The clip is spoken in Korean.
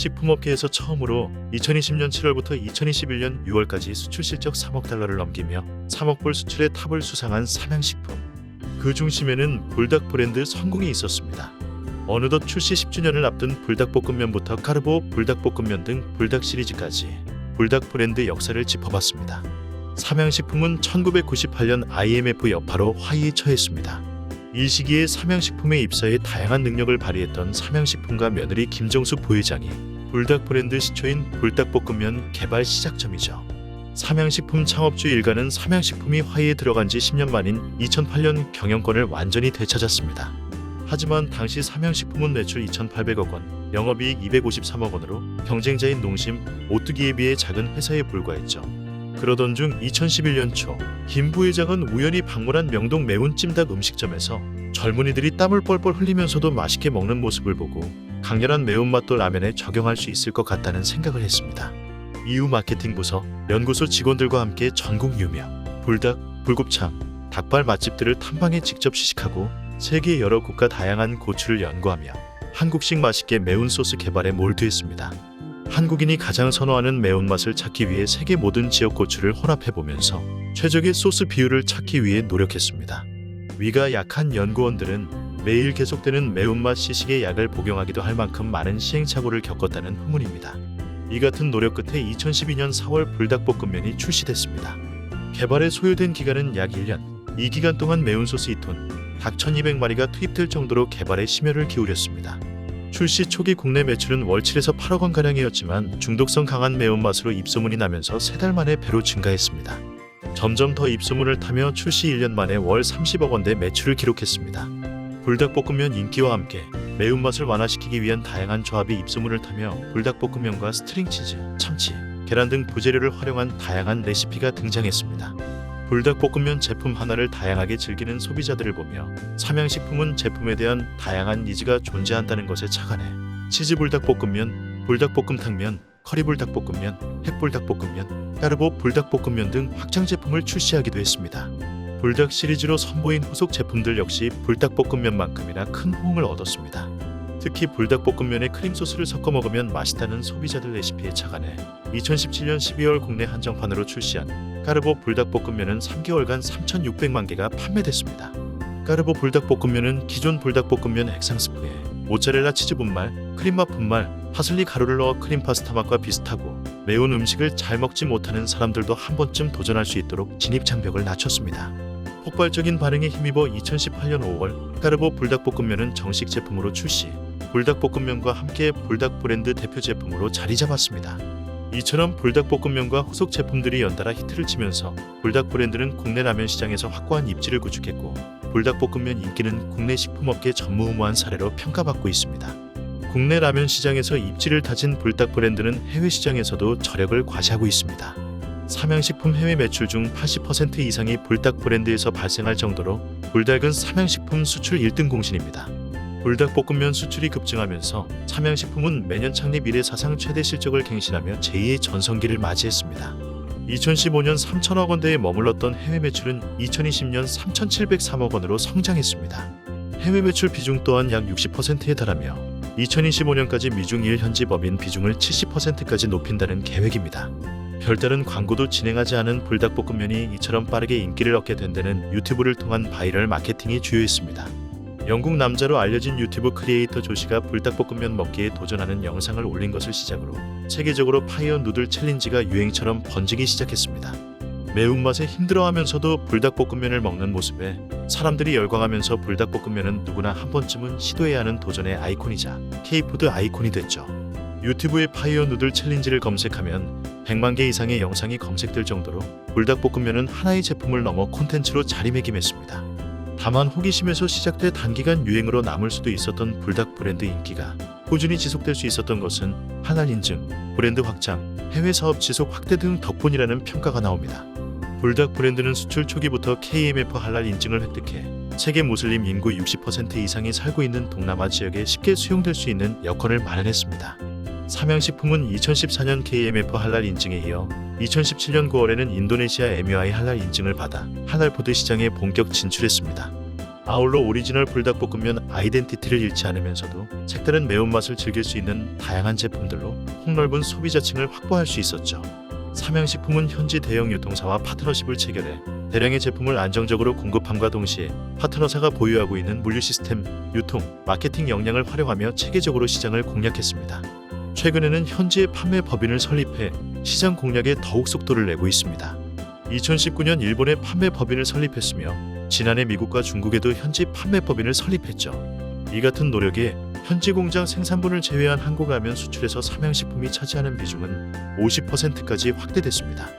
식품업계에서 처음으로 2020년 7월부터 2021년 6월까지 수출 실적 3억 달러를 넘기며 3억 불 수출의 탑을 수상한 삼양식품. 그 중심에는 불닭 브랜드 성공이 있었습니다. 어느덧 출시 10주년을 앞둔 불닭볶음면부터 까르보 불닭볶음면 등 불닭 시리즈까지 불닭 브랜드 역사를 짚어봤습니다. 삼양식품은 1998년 IMF 여파로 화의에 처했습니다. 이 시기에 삼양식품의 입사에 다양한 능력을 발휘했던 삼양식품과 며느리 김정수 부회장이 불닭 브랜드 시초인 불닭볶음면 개발 시작점이죠. 삼양식품 창업주 일가는 삼양식품이 화의에 들어간 지 10년 만인 2008년 경영권을 완전히 되찾았습니다. 하지만 당시 삼양식품은 매출 2,800억 원, 영업이익 253억 원으로 경쟁자인 농심, 오뚜기에 비해 작은 회사에 불과했죠. 그러던 중 2011년 초 김 부회장은 우연히 방문한 명동 매운 찜닭 음식점에서 젊은이들이 땀을 뻘뻘 흘리면서도 맛있게 먹는 모습을 보고 강렬한 매운맛도 라면에 적용할 수 있을 것 같다는 생각을 했습니다. 이후 마케팅 부서, 연구소 직원들과 함께 전국 유명 불닭, 불곱창, 닭발 맛집들을 탐방해 직접 시식하고 세계 여러 국가 다양한 고추를 연구하며 한국식 맛있게 매운 소스 개발에 몰두했습니다. 한국인이 가장 선호하는 매운맛을 찾기 위해 세계 모든 지역 고추를 혼합해보면서 최적의 소스 비율을 찾기 위해 노력했습니다. 위가 약한 연구원들은 매일 계속되는 매운맛 시식에 약을 복용하기도 할 만큼 많은 시행착오를 겪었다는 후문입니다. 이 같은 노력 끝에 2012년 4월 불닭볶음면이 출시됐습니다. 개발에 소요된 기간은 약 1년, 이 기간 동안 매운 소스 2톤, 닭 1200마리가 투입될 정도로 개발에 심혈을 기울였습니다. 출시 초기 국내 매출은 월 7에서 8억 원가량이었지만 중독성 강한 매운맛으로 입소문이 나면서 3달 만에 배로 증가했습니다. 점점 더 입소문을 타며 출시 1년 만에 월 30억 원대 매출을 기록했습니다. 불닭볶음면 인기와 함께 매운맛을 완화시키기 위한 다양한 조합이 입소문을 타며 불닭볶음면과 스트링치즈, 참치, 계란 등 부재료를 활용한 다양한 레시피가 등장했습니다. 불닭볶음면 제품 하나를 다양하게 즐기는 소비자들을 보며 삼양식품은 제품에 대한 다양한 니즈가 존재한다는 것에 착안해 치즈불닭볶음면, 불닭볶음탕면, 커리불닭볶음면, 햇불닭볶음면, 까르보 불닭볶음면 등 확장 제품을 출시하기도 했습니다. 불닭 시리즈로 선보인 후속 제품들 역시 불닭볶음면만큼이나 큰 호응을 얻었습니다. 특히 불닭볶음면에 크림소스를 섞어 먹으면 맛있다는 소비자들 레시피에 착안해 2017년 12월 국내 한정판으로 출시한 까르보 불닭볶음면은 3개월간 3,600만 개가 판매됐습니다. 까르보 불닭볶음면은 기존 불닭볶음면 액상 스프에 모짜렐라 치즈 분말, 크림맛 분말, 파슬리 가루를 넣어 크림 파스타 맛과 비슷하고 매운 음식을 잘 먹지 못하는 사람들도 한 번쯤 도전할 수 있도록 진입 장벽을 낮췄습니다. 폭발적인 반응에 힘입어 2018년 5월 까르보 불닭볶음면은 정식 제품으로 출시, 불닭볶음면과 함께 불닭 브랜드 대표 제품으로 자리 잡았습니다. 이처럼 불닭볶음면과 후속 제품들이 연달아 히트를 치면서 불닭 브랜드는 국내 라면 시장에서 확고한 입지를 구축했고 불닭볶음면 인기는 국내 식품업계 전무후무한 사례로 평가받고 있습니다. 국내 라면 시장에서 입지를 다진 불닭 브랜드는 해외 시장에서도 저력을 과시하고 있습니다. 삼양식품 해외 매출 중 80% 이상이 불닭 브랜드에서 발생할 정도로 불닭은 삼양식품 수출 1등 공신입니다. 불닭볶음면 수출이 급증하면서 삼양식품은 매년 창립 이래 사상 최대 실적을 갱신하며 제2의 전성기를 맞이했습니다. 2015년 3천억 원대에 머물렀던 해외 매출은 2020년 3,703억 원으로 성장했습니다. 해외 매출 비중 또한 약 60%에 달하며 2025년까지 미중 1현지 법인 비중을 70%까지 높인다는 계획입니다. 별다른 광고도 진행하지 않은 불닭볶음면이 이처럼 빠르게 인기를 얻게 된 데는 유튜브를 통한 바이럴 마케팅이 주요했습니다. 영국 남자로 알려진 유튜브 크리에이터 조시가 불닭볶음면 먹기에 도전하는 영상을 올린 것을 시작으로 세계적으로 파이어 누들 챌린지가 유행처럼 번지기 시작했습니다. 매운맛에 힘들어하면서도 불닭볶음면을 먹는 모습에 사람들이 열광하면서 불닭볶음면은 누구나 한 번쯤은 시도해야 하는 도전의 아이콘이자 K푸드 아이콘이 됐죠. 유튜브의 파이어 누들 챌린지를 검색하면 100만 개 이상의 영상이 검색될 정도로 불닭볶음면은 하나의 제품을 넘어 콘텐츠로 자리매김했습니다. 다만 호기심에서 시작돼 단기간 유행으로 남을 수도 있었던 불닭 브랜드 인기가 꾸준히 지속될 수 있었던 것은 할랄 인증, 브랜드 확장, 해외 사업 지속 확대 등 덕분이라는 평가가 나옵니다. 불닭 브랜드는 수출 초기부터 KMF 할랄 인증을 획득해 세계 무슬림 인구 60% 이상이 살고 있는 동남아 지역에 쉽게 수용될 수 있는 여건을 마련했습니다. 삼양식품은 2014년 KMF 할랄 인증에 이어 2017년 9월에는 인도네시아 MUI 할랄 인증을 받아 할랄 푸드 시장에 본격 진출했습니다. 아울러 오리지널 불닭볶음면 아이덴티티를 잃지 않으면서도 색다른 매운맛을 즐길 수 있는 다양한 제품들로 폭넓은 소비자층을 확보할 수 있었죠. 삼양식품은 현지 대형 유통사와 파트너십을 체결해 대량의 제품을 안정적으로 공급함과 동시에 파트너사가 보유하고 있는 물류 시스템, 유통, 마케팅 역량을 활용하며 체계적으로 시장을 공략했습니다. 최근에는 현지의 판매 법인을 설립해 시장 공략에 더욱 속도를 내고 있습니다. 2019년 일본에 판매 법인을 설립했으며 지난해 미국과 중국에도 현지 판매 법인을 설립했죠. 이 같은 노력에 현지 공장 생산분을 제외한 한국 라면 수출에서 삼양식품이 차지하는 비중은 50%까지 확대됐습니다.